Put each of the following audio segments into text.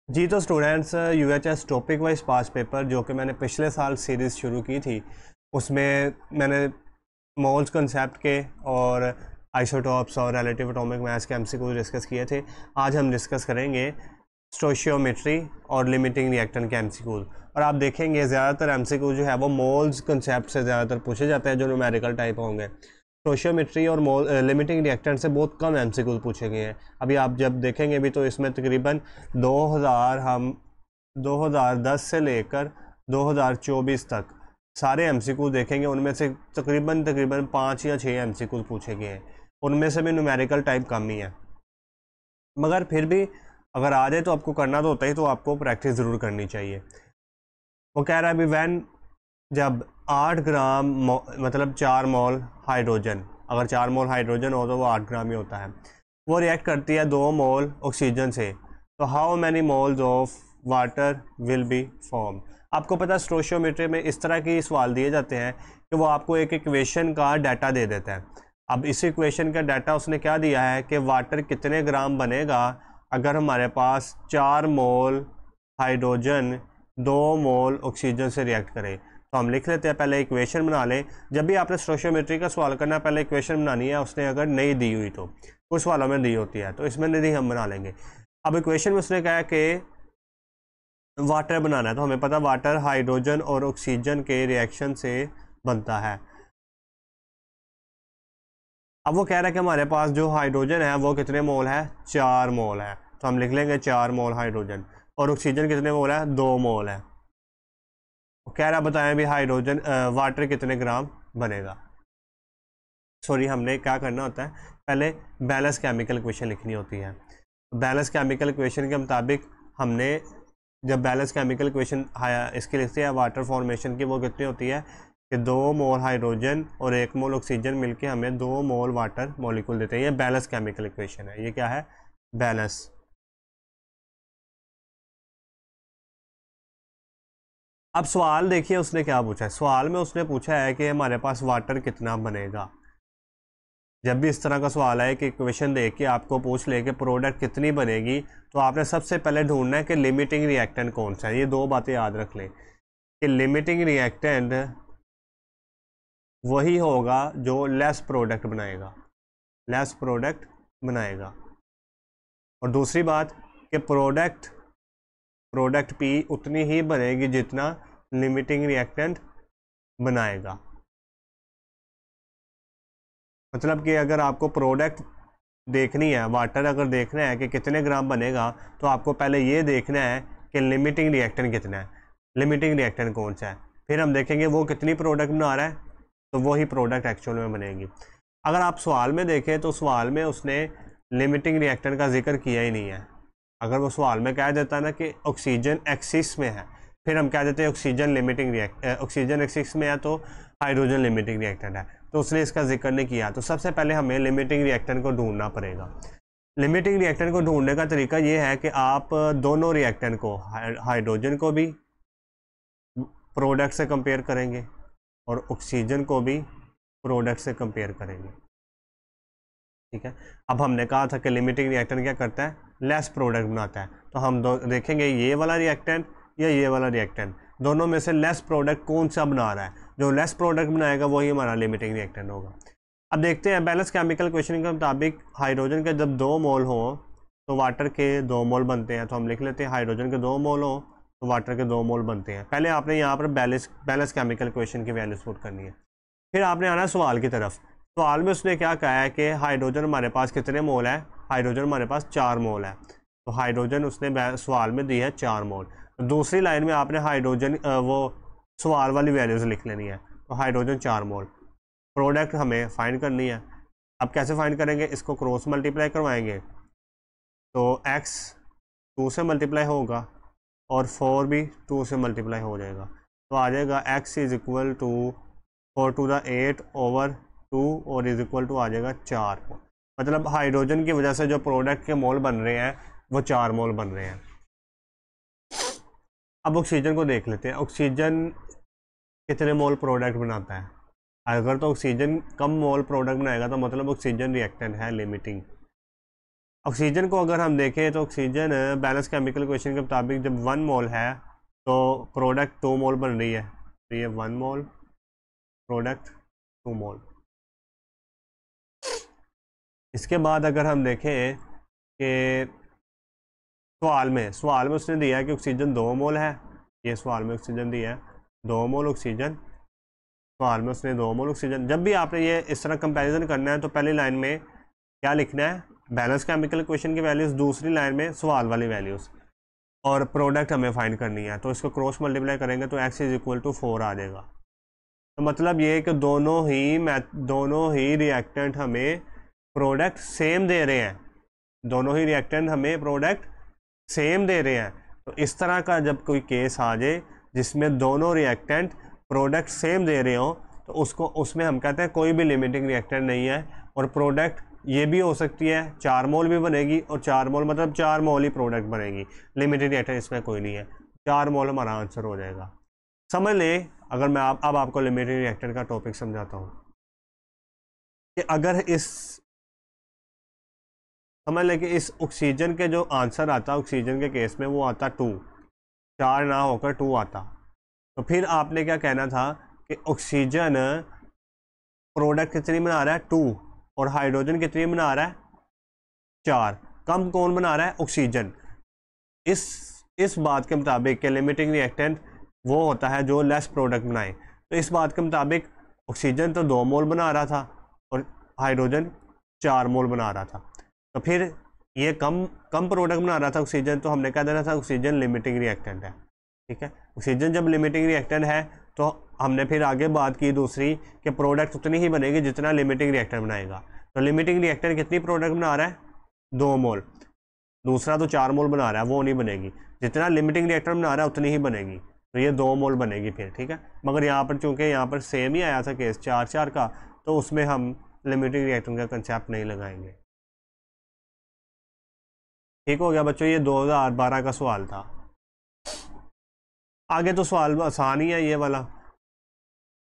जी तो students UHS topic wise पास paper जो कि मैंने पिछले साल सीरीज़ शुरू की थी उसमें मैंने मोल्स कंसेप्ट के और आइसोटॉप्स और रिलेटिव एटॉमिक मास के एमसीक्यू डिस्कस किए थे। आज हम डिस्कस करेंगे स्टोशियोमेट्री और लिमिटिंग रिएक्टेंट के एमसीक्यूज। और आप देखेंगे ज़्यादातर एमसीक्यू जो है वो मोल्स कंसेप्ट से ज़्यादातर पूछे जाते हैं जो न्यूमेरिकल टाइप होंगे। स्टोशियोमेट्री और लिमिटिंग रिएक्टेंट से बहुत कम एमसीक्यूज पूछे गए हैं। अभी आप जब देखेंगे भी तो इसमें तकरीबन 2010 से लेकर 2024 तक सारे एमसीक्यू देखेंगे, उनमें से तकरीबन 5 या 6 एमसीक्यू पूछे गए हैं। उनमें से भी न्यूमेरिकल टाइप कम ही है, मगर फिर भी अगर आ जाए तो आपको करना तो होता ही, तो आपको प्रैक्टिस ज़रूर करनी चाहिए। वो कह रहा है अभी वैन जब 8 ग्राम मतलब 4 मोल हाइड्रोजन, अगर 4 मोल हाइड्रोजन हो तो वो 8 ग्राम ही होता है, वो रिएक्ट करती है 2 मोल ऑक्सीजन से, तो how many moles of water will be form. आपको पता है स्टोशियोमेट्री में इस तरह के सवाल दिए जाते हैं कि वो आपको एक इक्वेशन का डाटा दे देता है। अब इस इक्वेशन का डाटा उसने क्या दिया है कि वाटर कितने ग्राम बनेगा अगर हमारे पास 4 मोल हाइड्रोजन 2 मोल ऑक्सीजन से रिएक्ट करे। तो हम लिख लेते हैं, पहले इक्वेशन बना लें। जब भी आपने स्टोशियोमेट्री का सवाल करना है पहले इक्वेशन बनानी है, उसने अगर नहीं दी हुई तो कुछ सवालों में दी होती है, तो इसमें नहीं हम बना लेंगे। अब इक्वेशन में उसने कहा कि वाटर बनाना है, तो हमें पता वाटर हाइड्रोजन और ऑक्सीजन के रिएक्शन से बनता है। अब वो कह रहा है कि हमारे पास जो हाइड्रोजन है वो कितने मोल है, 4 मोल है, तो हम लिख लेंगे 4 मोल हाइड्रोजन। और ऑक्सीजन कितने मोल है, 2 मोल है। वो कह रहा है बताएं भी हाइड्रोजन वाटर कितने ग्राम बनेगा। सॉरी, हमने क्या करना होता है, पहले बैलेंस केमिकल इक्वेशन लिखनी होती है। बैलेंस केमिकल इक्वेशन के मुताबिक हमने जब बैलेंस केमिकल इक्वेशन इसके लिखते हैं वाटर फॉर्मेशन की, वो कितनी होती है कि 2 मोल हाइड्रोजन और 1 मोल ऑक्सीजन मिलके हमें 2 मोल वाटर मॉलिक्यूल देते हैं। ये बैलेंस केमिकल इक्वेशन है। ये क्या है, बैलेंस। अब सवाल देखिए उसने क्या पूछा है। सवाल में उसने पूछा है कि हमारे पास वाटर कितना बनेगा। जब भी इस तरह का सवाल आए कि इक्वेशन देख के आपको पूछ ले कि प्रोडक्ट कितनी बनेगी, तो आपने सबसे पहले ढूंढना है कि लिमिटिंग रिएक्टेंट कौन सा है। ये 2 बातें याद रख लें कि लिमिटिंग रिएक्टेंट वही होगा जो लेस प्रोडक्ट बनाएगा, लेस प्रोडक्ट बनाएगा। और दूसरी बात कि प्रोडक्ट पी उतनी ही बनेगी जितना लिमिटिंग रिएक्टेंट बनाएगा। मतलब कि अगर आपको प्रोडक्ट देखनी है, वाटर अगर देखना है कि कितने ग्राम बनेगा, तो आपको पहले ये देखना है कि लिमिटिंग रिएक्टेंट कितना है, लिमिटिंग रिएक्टेंट कौन सा है। फिर हम देखेंगे वो कितनी प्रोडक्ट बना रहा है, तो वही प्रोडक्ट एक्चुअल में बनेगी। अगर आप सवाल में देखें तो सवाल में उसने लिमिटिंग रिएक्टेंट का जिक्र किया ही नहीं है। अगर वो सवाल में कह देता ना कि ऑक्सीजन एक्सिस में है, फिर हम कह देते हैं ऑक्सीजन एक्सिस में है तो हाइड्रोजन लिमिटिंग रिएक्टेंट है, तो उसने इसका जिक्र नहीं किया। तो सबसे पहले हमें लिमिटिंग रिएक्टेंट को ढूंढना पड़ेगा। लिमिटिंग रिएक्टेंट को ढूंढने का तरीका ये है कि आप दोनों रिएक्टेंट को, हाइड्रोजन को भी प्रोडक्ट से कंपेयर करेंगे और ऑक्सीजन को भी प्रोडक्ट से कंपेयर करेंगे। ठीक है। अब हमने कहा था कि लिमिटिंग रिएक्टेंट क्या करता है, लेस प्रोडक्ट बनाता है। तो हम देखेंगे ये वाला रिएक्टेंट या ये वाला रिएक्टेंट, दोनों में से लेस प्रोडक्ट कौन सा बना रहा है। जो लेस प्रोडक्ट बनाएगा वही हमारा लिमिटिंग रिएक्टेंट होगा। अब देखते हैं बैलेंस केमिकल इक्वेशन के मुताबिक हाइड्रोजन के जब 2 मोल हो तो वाटर के 2 मोल बनते हैं। तो हम लिख लेते हैं हाइड्रोजन के 2 मोल हो तो वाटर के 2 मोल बनते हैं। पहले आपने यहाँ पर बैलेंस केमिकल इक्वेशन की वैल्यूज पुट करनी है। फिर आपने आना सवाल की तरफ। सवाल में उसने क्या कहा है कि हाइड्रोजन हमारे पास कितने मोल है, हाइड्रोजन हमारे पास 4 मोल है। तो हाइड्रोजन उसने सवाल में दी है 4 मोल। दूसरी लाइन में आपने हाइड्रोजन वो सवाल वाली वैल्यूज लिख लेनी है। तो हाइड्रोजन 4 मोल, प्रोडक्ट हमें फाइंड करनी है। अब कैसे फाइंड करेंगे, इसको क्रॉस मल्टीप्लाई करवाएंगे तो x 2 से मल्टीप्लाई होगा और 4 भी 2 से मल्टीप्लाई हो जाएगा। तो आ जाएगा x is equal to 4 to the 8 over 2 और इज इक्वल टू आ जाएगा 4। मतलब हाइड्रोजन की वजह से जो प्रोडक्ट के मोल बन रहे हैं वो 4 मोल बन रहे हैं। अब ऑक्सीजन को देख लेते हैं, ऑक्सीजन कितने मोल प्रोडक्ट बनाता है। अगर तो ऑक्सीजन कम मोल प्रोडक्ट बनाएगा तो मतलब ऑक्सीजन रिएक्टेंट है लिमिटिंग। ऑक्सीजन को अगर हम देखें तो ऑक्सीजन बैलेंस केमिकल इक्वेशन के मुताबिक जब 1 मोल है तो प्रोडक्ट 2 मोल बन रही है, तो ये 1 मोल प्रोडक्ट 2 मोल। इसके बाद अगर हम देखें कि सवाल में उसने दिया है कि ऑक्सीजन 2 मोल है, ये सवाल में ऑक्सीजन दिया है 2 मोल ऑक्सीजन, सवाल में उसने 2 मोल ऑक्सीजन। जब भी आपने ये इस तरह कंपैरिजन करना है तो पहली लाइन में क्या लिखना है, बैलेंस केमिकल इक्वेशन की वैल्यूज़, दूसरी लाइन में सवाल वाली वैल्यूज़, और प्रोडक्ट हमें फाइंड करनी है। तो इसको क्रॉस मल्टीप्लाई करेंगे तो x इज इक्वल टू 4 आ जाएगा। तो मतलब ये कि दोनों ही रिएक्टेंट हमें प्रोडक्ट सेम दे रहे हैं, दोनों ही रिएक्टेंट हमें प्रोडक्ट सेम दे रहे हैं। तो इस तरह का जब कोई केस आ जाए जिसमें दोनों रिएक्टेंट प्रोडक्ट सेम दे रहे हो तो उसमें हम कहते हैं कोई भी लिमिटिंग रिएक्टेंट नहीं है। और प्रोडक्ट ये भी हो सकती है 4 मोल भी बनेगी, और 4 मोल मतलब 4 मोल ही प्रोडक्ट बनेगी, लिमिटिंग रिएक्टेंट इसमें कोई नहीं है, 4 मोल हमारा आंसर हो जाएगा। समझ लें, अगर मैं अब आपको लिमिटिंग रिएक्टेंट का टॉपिक समझाता हूँ कि अगर समझ लें कि इस ऑक्सीजन के जो आंसर आता है ऑक्सीजन के केस में वो आता 2, 4 ना होकर 2 आता, तो फिर आपने क्या कहना था कि ऑक्सीजन प्रोडक्ट कितनी बना रहा है 2, और हाइड्रोजन कितनी बना रहा है 4, कम कौन बना रहा है ऑक्सीजन। इस बात के मुताबिक कि लिमिटिंग रिएक्टेंट वो होता है जो लेस प्रोडक्ट बनाए। तो इस बात के मुताबिक ऑक्सीजन तो 2 मोल बना रहा था और हाइड्रोजन 4 मोल बना रहा था, तो फिर ये कम प्रोडक्ट बना रहा था ऑक्सीजन, तो हमने कह देना था ऑक्सीजन लिमिटिंग रिएक्टेंट है। ठीक है, ऑक्सीजन जब लिमिटिंग रिएक्टेंट है तो हमने फिर आगे बात की दूसरी कि प्रोडक्ट उतनी ही बनेगी जितना लिमिटिंग रिएक्टेंट बनाएगा। तो लिमिटिंग रिएक्टेंट कितनी प्रोडक्ट बना रहा है 2 मोल, दूसरा तो 4 मोल बना रहा है, वो नहीं बनेगी, जितना लिमिटिंग रिएक्टेंट बना रहा है उतनी ही बनेगी, तो ये 2 मोल बनेगी फिर। ठीक है, मगर यहाँ पर चूंकि यहाँ पर सेम ही आया था केस 4-4 का, तो उसमें हम लिमिटिंग रिएक्टेंट का कंसेप्ट नहीं लगाएंगे। ठीक हो गया बच्चों, ये 2012 का सवाल था। आगे तो सवाल आसान ही है ये वाला।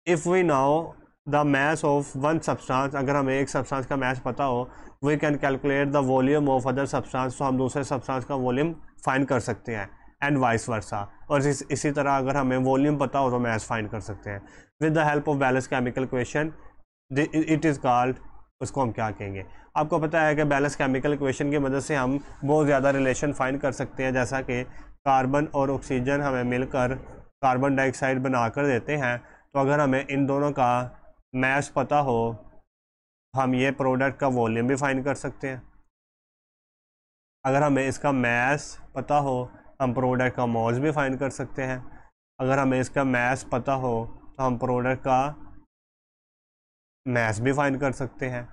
If we now the mass of one substance, अगर हमें एक सब्सटेंस का मैस पता हो, we can calculate the volume of other substance, तो हम दूसरे सब्सटेंस का वॉल्यूम फाइंड कर सकते हैं, एंड वाइस वर्सा। और इसी तरह अगर हमें वॉल्यूम पता हो तो मैस फाइंड कर सकते हैं with the help of balance chemical equation. It is called, उसको हम क्या कहेंगे। आपको पता है कि बैलेंस केमिकल इक्वेशन की मदद से हम बहुत ज़्यादा रिलेशन फाइंड कर सकते हैं, जैसा कि कार्बन और ऑक्सीजन हमें मिलकर कार्बन डाइऑक्साइड बना कर देते हैं। तो अगर हमें इन दोनों का मैस पता हो हम ये प्रोडक्ट का वॉल्यूम भी फाइंड कर सकते हैं। अगर हमें इसका मैस पता हो हम प्रोडक्ट का मॉल्स भी फाइंड कर सकते हैं। अगर हमें इसका मैस पता हो तो हम प्रोडक्ट का मैस भी फाइंड कर सकते हैं।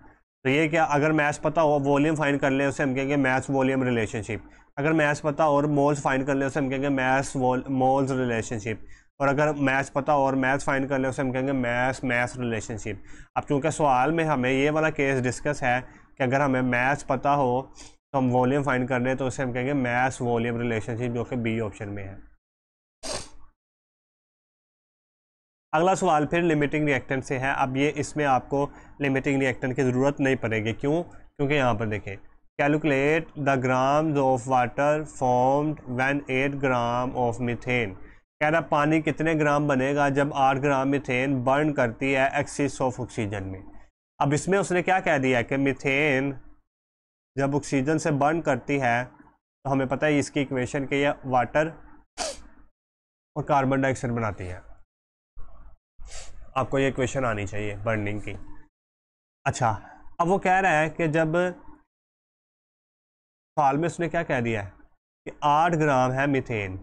तो ये क्या, अगर मैस पता हो वॉल्यूम फाइंड कर ले उसे हम कहेंगे मैस वॉल्यूम रिलेशनशिप। अगर मैस पता हो और मोल्स फाइंड कर ले उसे हम कहेंगे मैस मोल्स रिलेशनशिप। और अगर मैथ्स पता हो और मैथ्स फाइंड कर ले उसे हम कहेंगे मैथ्स रिलेशनशिप। अब चूंकि सवाल में हमें ये वाला केस डिस्कस है कि अगर हमें मैथ्स पता हो तो हम वॉल्यूम फाइंड कर लें तो उसे हम कहेंगे मैथ्स वॉल्यूम रिलेशनशिप, जो कि बी ऑप्शन में है। अगला सवाल फिर लिमिटिंग रिएक्टेंट से है। अब ये इसमें आपको लिमिटिंग रिएक्टेंट की ज़रूरत नहीं पड़ेगी, क्यों? क्योंकि यहाँ पर देखें, calculate the grams of water formed when 8 gram of methane. कह रहा पानी कितने ग्राम बनेगा जब 8 ग्राम मीथेन बर्न करती है एक्सिस ऑफ ऑक्सीजन में। अब इसमें उसने क्या कह दिया कि मीथेन जब ऑक्सीजन से बर्न करती है तो हमें पता है इसकी इक्वेशन के ये वाटर और कार्बन डाइऑक्साइड बनाती है। आपको ये इक्वेशन आनी चाहिए बर्निंग की। अच्छा, अब वो कह रहा है कि जब सवाल में उसने क्या कह दिया है कि 8 ग्राम है मीथेन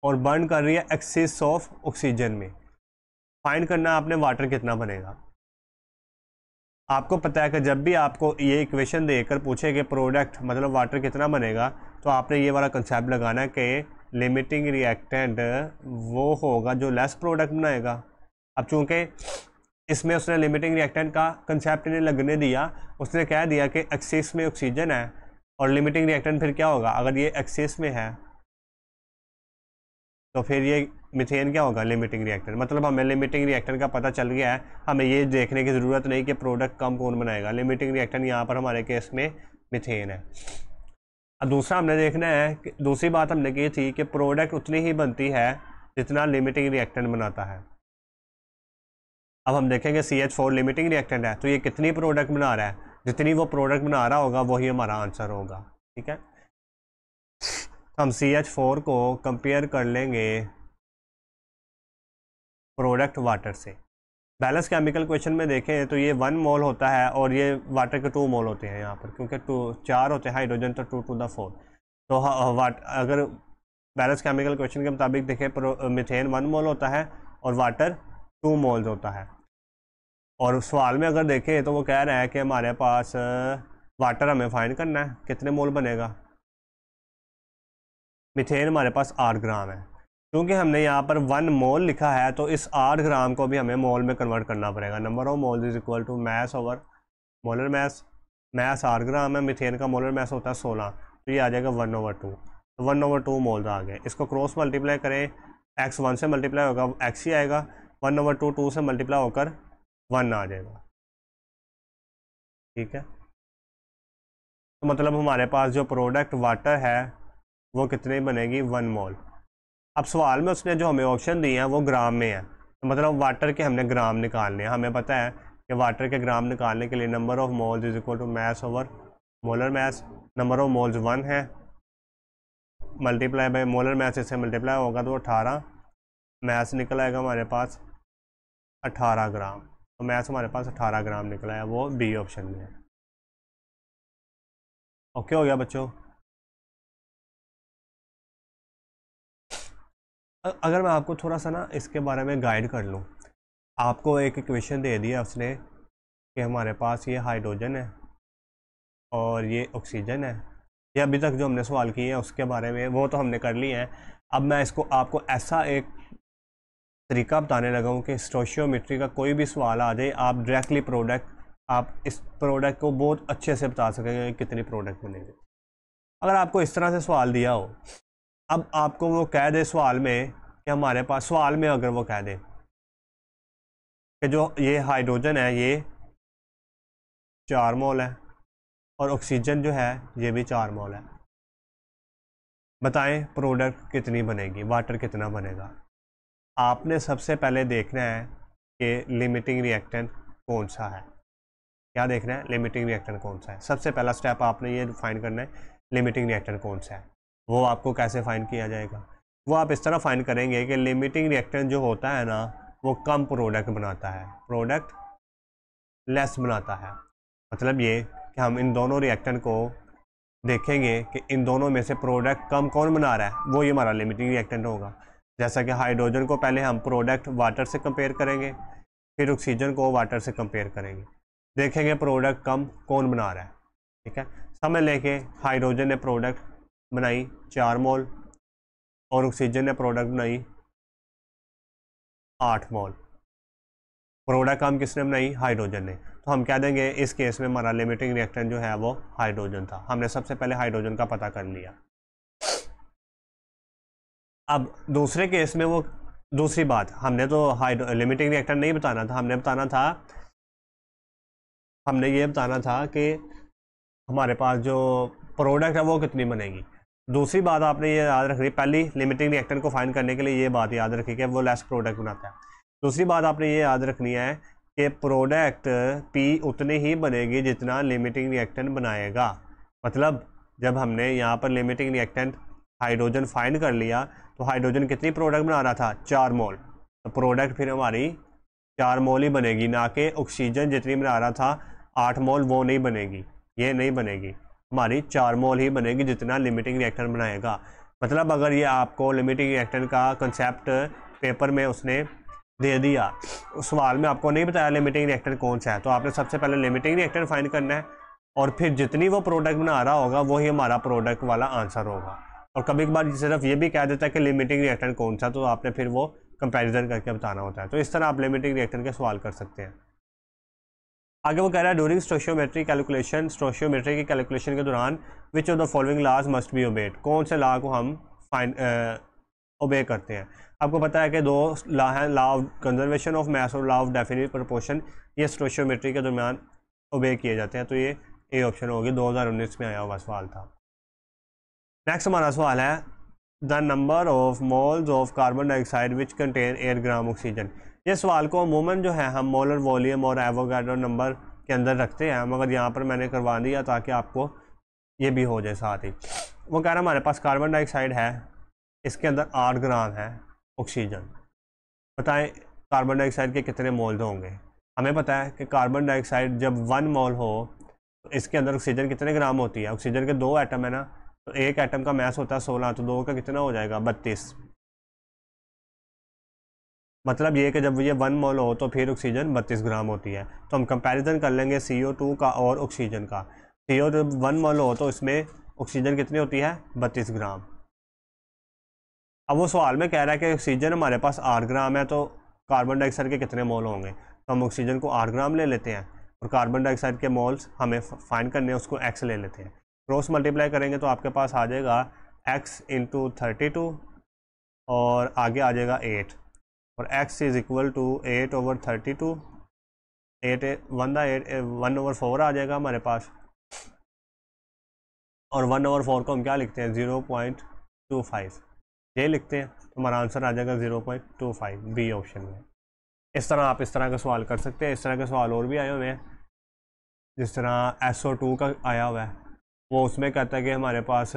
और बर्न कर रही है एक्सिस ऑफ ऑक्सीजन में। फाइंड करना है आपने वाटर कितना बनेगा। आपको पता है कि जब भी आपको ये इक्वेशन देकर पूछे कि प्रोडक्ट मतलब वाटर कितना बनेगा, तो आपने ये वाला कंसेप्ट लगाना है कि लिमिटिंग रिएक्टेंट वो होगा जो लेस प्रोडक्ट बनाएगा। अब चूंकि इसमें उसने लिमिटिंग रिएक्टेंट का कंसेप्ट नहीं लगने दिया, उसने कह दिया कि एक्सिस में ऑक्सीजन है और लिमिटिंग रिएक्टेंट फिर क्या होगा, अगर ये एक्सिस में है तो फिर ये मीथेन क्या होगा, लिमिटिंग रिएक्टेंट। मतलब हमें लिमिटिंग रिएक्टेंट का पता चल गया है, हमें ये देखने की ज़रूरत नहीं कि प्रोडक्ट कम कौन बनाएगा। लिमिटिंग रिएक्टेंट यहाँ पर हमारे केस में मीथेन है। अब दूसरा हमने देखना है कि दूसरी बात हमने की थी कि प्रोडक्ट उतनी ही बनती है जितना लिमिटिंग रिएक्टेंट बनाता है। अब हम देखेंगे CH4 लिमिटिंग रिएक्टेंट है तो ये कितनी प्रोडक्ट बना रहा है, जितनी वो प्रोडक्ट बना रहा होगा वही हमारा आंसर होगा। ठीक है, तो हम CH4 को कंपेयर कर लेंगे प्रोडक्ट वाटर से। बैलेंस केमिकल क्वेश्चन में देखें तो ये 1 मोल होता है और ये वाटर के 2 मोल होते हैं यहाँ पर, क्योंकि 4 होते हैं हाइड्रोजन तो 2 to the 4। तो अगर बैलेंस केमिकल क्वेश्चन के मुताबिक देखें मीथेन 1 मोल होता है और वाटर 2 मोल्स होता है। और सवाल में अगर देखें तो वो कह रहा है कि हमारे पास वाटर हमें फाइंड करना है, कितने मोल बनेगा। मीथेन हमारे पास 8 ग्राम है, क्योंकि हमने यहाँ पर 1 मोल लिखा है तो इस 8 ग्राम को भी हमें मोल में कन्वर्ट करना पड़ेगा। Number of moles is equal to mass over molar mass. Mass 8 gram है, मीथेन का मोलर मैस होता है 16, तो ये आ जाएगा 1/2। तो 1/2 मोल्स आ गए। इसको क्रॉस मल्टीप्लाई करें, x 1 से मल्टीप्लाई होगा x ही आएगा, 1/2 2 से मल्टीप्लाई होकर 1 आ जाएगा। ठीक है, तो मतलब हमारे पास जो प्रोडक्ट वाटर है वो कितनी बनेगी, 1 मोल। अब सवाल में उसने जो हमें ऑप्शन दिए हैं वो ग्राम में है, तो मतलब वाटर के हमने ग्राम निकालने हैं। हमें पता है कि वाटर के ग्राम निकालने के लिए number of moles is equal to mass over molar mass. Number of moles 1 है, मल्टीप्लाई बाय मोलर मैस, इससे मल्टीप्लाई होगा तो 18 मैस निकल आएगा हमारे पास 18 ग्राम। तो मैस हमारे पास 18 ग्राम निकला है, वो बी ऑप्शन में है। ओके हो गया बच्चों। अगर मैं आपको थोड़ा सा ना इसके बारे में गाइड कर लूँ, आपको एक इक्वेशन दे दिया उसने कि हमारे पास ये हाइड्रोजन है और ये ऑक्सीजन है। ये अभी तक जो हमने सवाल किए हैं उसके बारे में वो तो हमने कर लिए हैं। अब मैं इसको आपको ऐसा एक तरीका बताने लगा हूँ कि स्टोशियोमेट्री का कोई भी सवाल आ जाए, आप डायरेक्टली प्रोडक्ट, आप इस प्रोडक्ट को बहुत अच्छे से बता सकेंगे कितनी प्रोडक्ट बनेगी। अगर आपको इस तरह से सवाल दिया हो, अब आपको वो कह दे सवाल में कि हमारे पास, सवाल में अगर वो कह दे कि जो ये हाइड्रोजन है ये 4 मोल है और ऑक्सीजन जो है ये भी 4 मोल है, बताएं प्रोडक्ट कितनी बनेगी, वाटर कितना बनेगा। आपने सबसे पहले देखना है कि लिमिटिंग रिएक्टेंट कौन सा है। क्या देखना है, लिमिटिंग रिएक्टेंट कौन सा है। सबसे पहला स्टेप आपने ये फाइंड करना है लिमिटिंग रिएक्टेंट कौन सा है। वो आपको कैसे फाइंड किया जाएगा, वो आप इस तरह फाइंड करेंगे कि लिमिटिंग रिएक्टेंट जो होता है ना वो कम प्रोडक्ट बनाता है, प्रोडक्ट लेस बनाता है। मतलब ये कि हम इन दोनों रिएक्टेंट को देखेंगे कि इन दोनों में से प्रोडक्ट कम कौन बना रहा है, वो ही हमारा लिमिटिंग रिएक्टेंट होगा। जैसा कि हाइड्रोजन को पहले हम प्रोडक्ट वाटर से कंपेयर करेंगे, फिर ऑक्सीजन को वाटर से कंपेयर करेंगे, देखेंगे प्रोडक्ट कम कौन बना रहा है। ठीक है, समझ लें कि हाइड्रोजन ने प्रोडक्ट बनाई 4 मोल और ऑक्सीजन ने प्रोडक्ट बनाई 8 मोल। प्रोडक्ट कम किसने बनाई, हाइड्रोजन ने। तो हम कह देंगे इस केस में हमारा लिमिटिंग रिएक्टेंट जो है वो हाइड्रोजन था। हमने सबसे पहले हाइड्रोजन का पता कर लिया। अब दूसरे केस में वो दूसरी बात, हमने तो लिमिटिंग रिएक्टेंट नहीं बताना था, हमने ये बताना था कि हमारे पास जो प्रोडक्ट है वो कितनी बनेगी। दूसरी बात आपने ये याद रखनी, पहली लिमिटिंग रिएक्टेंट को फाइंड करने के लिए ये बात याद रखी कि वो लेस प्रोडक्ट बनाता है। दूसरी बात आपने ये याद रखनी है कि प्रोडक्ट पी उतनी ही बनेगी जितना लिमिटिंग रिएक्टेंट बनाएगा। मतलब जब हमने यहाँ पर लिमिटिंग रिएक्टेंट हाइड्रोजन फाइंड कर लिया तो हाइड्रोजन कितनी प्रोडक्ट बना रहा था, 4 मोल। तो प्रोडक्ट फिर हमारी 4 मोल ही बनेगी, ना कि ऑक्सीजन जितनी बना रहा था 8 मोल वो नहीं बनेगी, ये नहीं बनेगी, हमारी 4 मोल ही बनेगी जितना लिमिटिंग रिएक्टेंट बनाएगा। मतलब अगर ये आपको लिमिटिंग रिएक्टेंट का कंसेप्ट पेपर में उसने दे दिया, उस सवाल में आपको नहीं बताया लिमिटिंग रिएक्टेंट कौन सा है, तो आपने सबसे पहले लिमिटिंग रिएक्टेंट फाइंड करना है और फिर जितनी वो प्रोडक्ट बना रहा होगा वही हमारा प्रोडक्ट वाला आंसर होगा। और कभी कभार सिर्फ ये भी कह देता है कि लिमिटिंग रिएक्टेंट कौन सा, तो आपने फिर वो कंपैरिजन करके बताना होता है। तो इस तरह आप लिमिटिंग रिएक्टेंट के सवाल कर सकते हैं। आगे वो कह रहा है ड्यूरिंग स्टोशियोमेट्री कैलकुलेशन, स्टोशियोमेट्री की कैलकुलेशन के दौरान which of the following laws must be obeyed, कौन से लॉ को हम ओबे करते हैं। आपको पता है कि 2 लॉ हैं, law of conservation of mass और लॉ ऑफ डेफिनिट प्रोपोर्शन, ये स्टोशियोमेट्री के दरमियान ओबे किए जाते हैं। तो ये ए ऑप्शन होगी, 2019 में आया हुआ सवाल था। नेक्स्ट हमारा सवाल है the number of moles of carbon dioxide which contain 8 gram oxygen. ये सवाल को अमूमन जो है हम मोलर वॉल्यूम और एवोगाड्रो नंबर के अंदर रखते हैं, मगर यहाँ पर मैंने करवा दिया ताकि आपको ये भी हो जाए साथ ही। वो कह रहा है हमारे पास कार्बन डाइऑक्साइड है, इसके अंदर 8 ग्राम है ऑक्सीजन, बताएं कार्बन डाइऑक्साइड के कितने मोल्स होंगे। हमें पता है कि कार्बन डाइऑक्साइड जब 1 मोल हो तो इसके अंदर ऑक्सीजन कितने ग्राम होती है। ऑक्सीजन के 2 एटम है ना, तो एक एटम का मास होता है 16, तो 2 का कितना हो जाएगा 32। मतलब ये कि जब ये 1 मोल हो तो फिर ऑक्सीजन 32 ग्राम होती है। तो हम कंपैरिजन कर लेंगे CO2 का और ऑक्सीजन का। CO जब 1 मोल हो तो इसमें ऑक्सीजन कितनी होती है 32 ग्राम। अब वो सवाल में कह रहा है कि ऑक्सीजन हमारे पास 8 ग्राम है, तो कार्बन डाइऑक्साइड के कितने मोल होंगे। तो हम ऑक्सीजन को 8 ग्राम ले लेते हैं और कार्बन डाइऑक्साइड के मोल्स हमें फाइंड करने हैं, उसको x ले लेते हैं। क्रॉस मल्टीप्लाई करेंगे तो आपके पास आ जाएगा x × 32 और आगे आ जाएगा 8 और x इज़ इक्वल टू 8/32। 1/4 आ जाएगा हमारे पास, और 1/4 को हम क्या लिखते हैं 0.25, ये लिखते हैं तो हमारा आंसर आ जाएगा 0.25 बी ऑप्शन में। इस तरह आप इस तरह का सवाल कर सकते हैं। इस तरह के सवाल और भी आए हुए हैं, जिस तरह SO2 का आया हुआ है, वो उसमें कहता है कि हमारे पास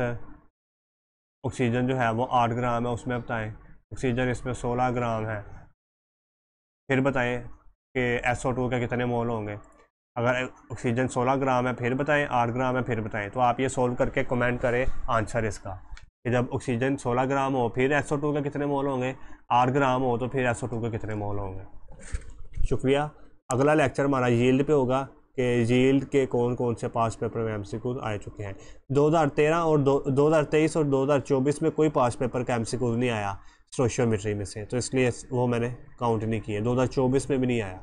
ऑक्सीजन जो है वो 8 ग्राम है, उसमें बताएं ऑक्सीजन इसमें 16 ग्राम है, फिर बताएं कि SO2 के कितने मोल होंगे। अगर ऑक्सीजन 16 ग्राम है फिर बताएं, 8 ग्राम है फिर बताएं। तो आप ये सोल्व करके कमेंट करें आंसर इसका कि जब ऑक्सीजन 16 ग्राम हो फिर SO2 के कितने मोल होंगे, 8 ग्राम हो तो फिर SO2 के कितने मोल होंगे। शुक्रिया। अगला लेक्चर हमारा यील्ड पे होगा कि यील्ड के कौन कौन से पास पेपर में MCQ आ चुके हैं। 2013 और 2023 और 2024 में कोई पास पेपर का MCQ नहीं आया स्टोइचियोमेट्री में से, तो इसलिए वो मैंने काउंट नहीं किए। 2024 में भी नहीं आया।